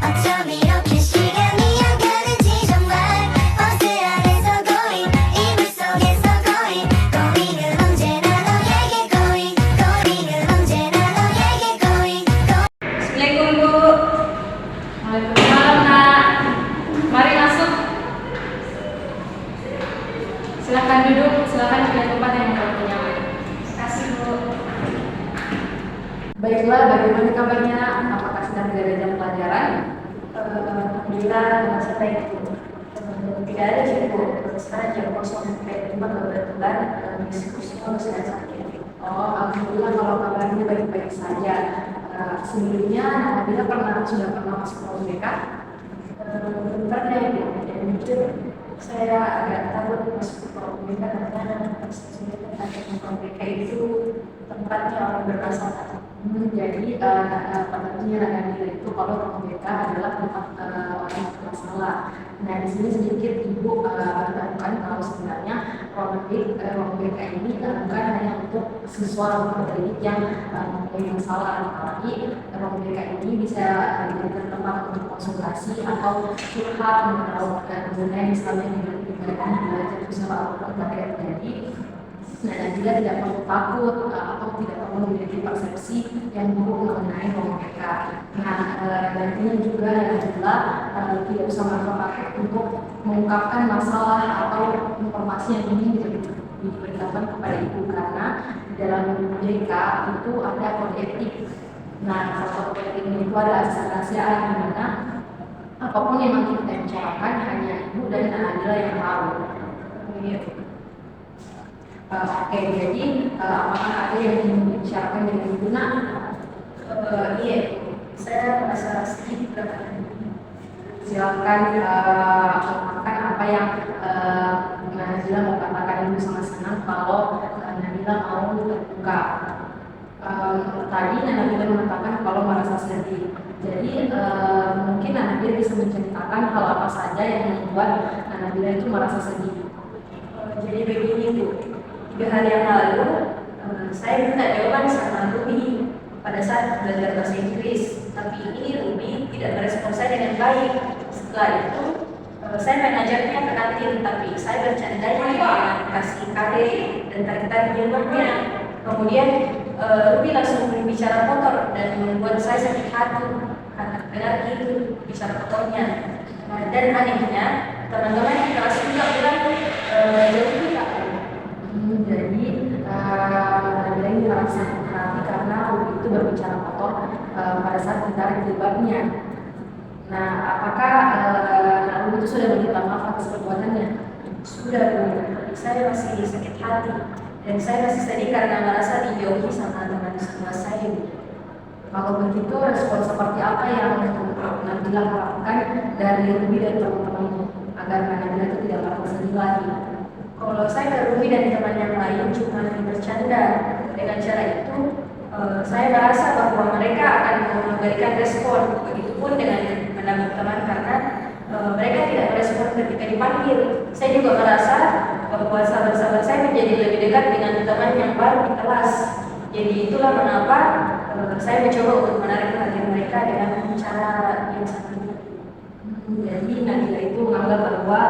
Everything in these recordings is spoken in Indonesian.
어쩜 이렇게 시간이 안 가는지 정말 버스 안에서 고인 이불 속에서 고인 고인은 언제나 너에게 고인 고인은 언제나 너에게 고인 Assalamualaikum Bu. Waalaikumsalam Nak. Mari masuk. Silakan duduk. Silakan pilih tempat yang menurut nyaman. Terima kasih Bu. Baiklah, bagaimana kabarnya? Apakah sedang berada jam pelajaran? Alhamdulillah masih baik Bu. Tidak ada sih Bu. Sekarang jam kosong sampai 5 kebetulan diskusinya sedang sakit. Oh, alhamdulillah kalau kabarnya baik-baik saja. Sebelumnya Nabila sudah pernah masuk UMBK? Pernah ya Bu. Dan jujur saya agak takut masuk ke UMBK karena saya tertarik dengan UMBK itu tempatnya orang bermasalah. Jadi pengertian Nabila itu kalau UMBK adalah tempat orang bermasalah. Nah, di sini sedikit Ibu beritahukan kalau sebenarnya UMBK ini bukan hanya untuk siswa pendidik yang mempunyai masalah, apalagi UMBK ini bisa dijadikan tempat untuk konsultasi atau curhat mengenai misalnya di belajar usaha apa yang terjadi. Nah, dan juga tidak perlu takut atau tidak perlu memiliki persepsi yang buruk mengenai UMBK. Nah, nantinya juga adalah tidak usah merasa takut untuk mengungkapkan masalah atau informasi yang ingin diberitakan kepada ibu, karena di dalam UMBK itu ada kode etik. Nah, salah satu kode etik itu ada rahasia di mana apapun yang nanti kita bicarakan hanya ibu dan Nabila yang tahu. Oke, jadi apakah ada yang ingin dibicarakan dengan Ibu Nak? Iya, saya merasa sedikit tertekan. Silakan katakan apa yang Nabila mau katakan. Ibu sangat senang kalau Nabila mau terbuka. Tadi Nabila mengatakan kalau merasa sedih. Jadi mungkin Nabila bisa menceritakan hal apa saja yang membuat Nabila itu merasa sedih. Jadi begini Bu, 3 hari yang lalu saya minta jawaban sama Ruby pada saat belajar bahasa Inggris, tapi ini Ruby tidak merespon saya dengan baik. Setelah itu saya mengajaknya ke kantin, tapi saya bercandanya dengan kasih kade dan tarik-tarik jilbabnya. Kemudian Ruby langsung berbicara kotor dan membuat saya sakit hati karena dengar itu bicara kotornya. Dan anehnya teman-teman di kelas juga bilang Ruby tak. Jadi Nabila ini merasa hati karena Ruby itu berbicara kotor pada saat ditarik jilbabnya. Nah, apakah Ruby itu sudah meminta maaf atas perbuatannya? Sudah Bu, tapi saya masih sakit hati dan saya masih sedih karena merasa dijauhi sama teman sekelas saya. Kalau begitu, respon seperti apa yang Nabila harapkan dari Ruby dan teman-temannya agar Nabila itu tidak merasa sedih lagi? Kalau saya ke Ruby dan teman yang lain cuma bercanda. Dengan cara itu saya merasa bahwa mereka akan memberikan respon. Begitupun dengan teman-teman karena mereka tidak merespon ketika dipanggil. Saya juga merasa bahwa sahabat-sahabat saya menjadi lebih dekat dengan teman yang baru di kelas. Jadi itulah mengapa saya mencoba untuk menarik perhatian mereka dengan cara yang sangat Jadi Nabila itu menganggap bahwa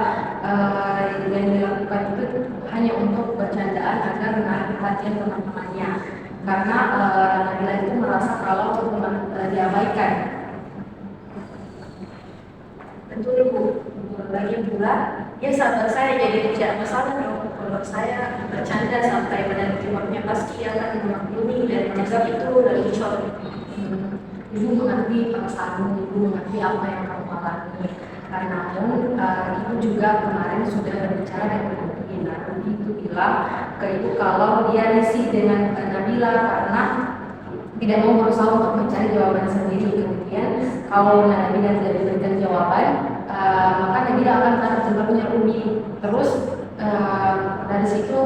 yang dilakukan itu hanya untuk bercandaan agar menarik perhatian teman-temannya, karena Nabila itu merasa kalau teman diabaikan. Betul Bu, lagi pula ya sahabat saya jadi tidak masalah dong kalau saya bercanda sampai menarik jilbabnya, pasti dia akan memaklumi dan menganggap itu lelucon. Ibu mengerti perasaanmu, ibu mengerti apa yang kamu alami. Karena ibu juga kemarin sudah berbicara dengan Ruby. Nah, Ruby itu bilang ke ibu kalau dia risih dengan Nabila karena tidak mau berusaha untuk mencari jawaban sendiri. Kemudian kalau Nabila tidak diberikan jawaban, maka Nabila akan tarik jilbabnya Ruby. Terus dari situ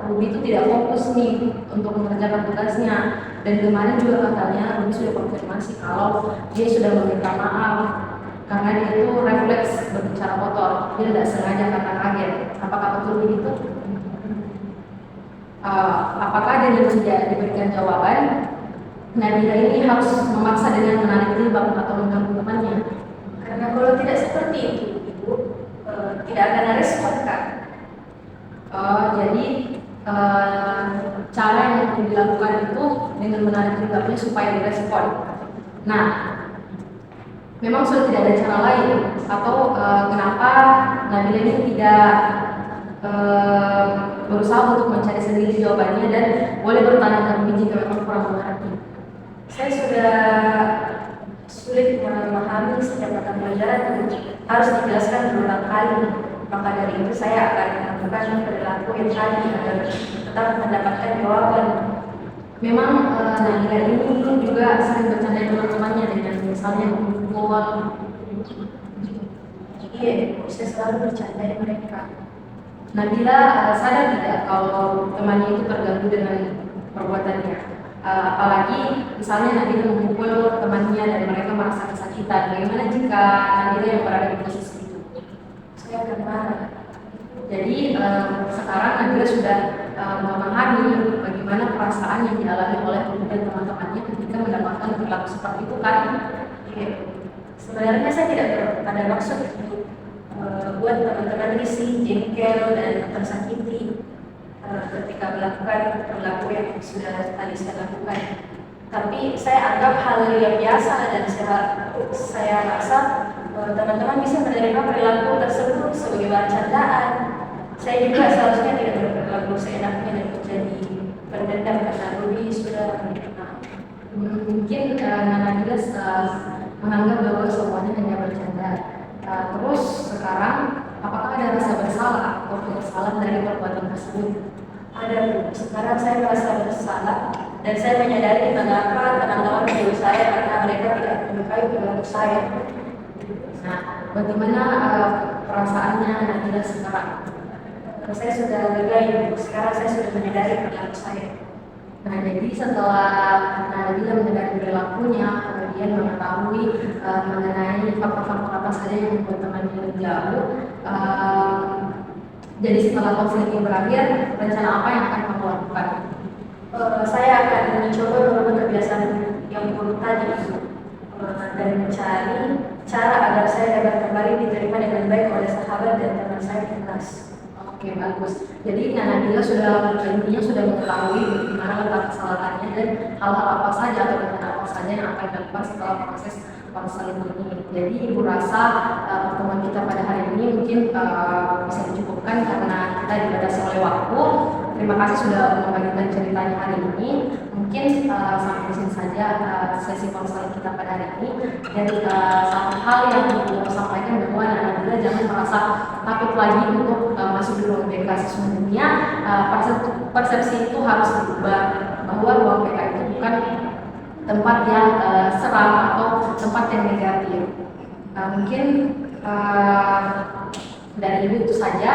Ruby itu tidak fokus nih untuk mengerjakan tugasnya. Dan kemarin juga katanya Ruby sudah konfirmasi kalau dia sudah meminta maaf karena dia itu refleks berbicara kotor, dia tidak sengaja karena kaget. Apakah betul begitu? Apakah dengan tidak diberikan jawaban Nabila ini harus memaksa dengan menarik jilbab atau mengganggu temannya? tidak akan ada respon Kak. Jadi cara yang dilakukan itu dengan menarik jilbabnya supaya direspon. Nah, memang sudah tidak ada cara lain atau kenapa Nabila ini tidak berusaha untuk mencari sendiri jawabannya dan boleh bertanya ke kami jika memang kurang mengerti. Saya sudah sulit memahami setiap mata pelajaran harus dijelaskan berulang kali. Maka dari itu saya akan melakukan perilaku yang tadi agar tetap mendapatkan jawaban. Memang Nabila ini juga sering bercanda dengan temannya dengan misalnya mengumpul. Iya, saya selalu bercanda dengan mereka. Nabila sadar tidak kalau temannya itu terganggu dengan perbuatannya. Apalagi misalnya Nabila memukul temannya dan mereka merasa kesakitan. Bagaimana jika Nabila yang berada di posisi itu? Saya akan marah. Jadi sekarang Nabila sudah memahami bagaimana perasaan yang dialami oleh kemudian teman-temannya ketika mendapatkan perilaku seperti itu kan? Iya. Sebenarnya saya tidak ada maksud untuk buat teman-teman risih, jengkel dan tersakiti ketika melakukan perilaku yang sudah tadi saya lakukan. Tapi saya anggap hal yang biasa dan saya rasa teman-teman bisa menerima perilaku tersebut sebagai bahan candaan. Saya juga seharusnya tidak berperilaku seenaknya dan menjadi pendendam karena Ruby sudah Mungkin Nabila menganggap bahwa semuanya hanya bercanda. Terus sekarang apakah ada rasa bersalah atau penyesalan dari perbuatan tersebut? ada. Sekarang saya merasa bersalah dan saya menyadari mengapa teman-teman menyuruh saya karena mereka tidak menyukai perilaku saya. Nah, bagaimana perasaannya Nabila sekarang? Saya sudah lega Ibu. Sekarang saya sudah menyadari perilaku saya. Nah, jadi setelah Nabila menyadari perilakunya, kemudian mengetahui mengenai faktor-faktor apa saja yang membuat temannya menjauh, jadi setelah konseling berakhir, rencana apa yang akan kamu lakukan? Saya akan mencoba merubah kebiasaan yang buruk tadi dan mencari cara agar saya dapat kembali diterima dengan baik oleh sahabat dan teman saya di kelas. Oke, bagus. Jadi Nabila intinya sudah mengetahui bagaimana letak kesalahannya dan hal-hal apa saja atau rencana apa saja yang akan dilakukan setelah proses konseling ini. Jadi Ibu rasa pertemuan kita pada hari ini mungkin bisa dicukupkan karena kita dibatasi oleh waktu. Terima kasih sudah membagikan ceritanya hari ini. Mungkin sampai di sini saja sesi konseling kita pada hari ini. Dan satu hal yang Ibu mau sampaikan bahwa Nabila jangan merasa takut lagi untuk masuk di ruang BK. Sesungguhnya persepsi itu harus berubah bahwa ruang BK itu bukan tempat yang seram atau tempat yang negatif. Mungkin dari Ibu itu saja.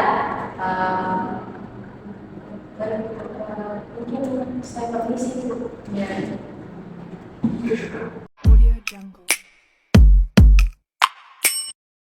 Mungkin saya permisi. Ya.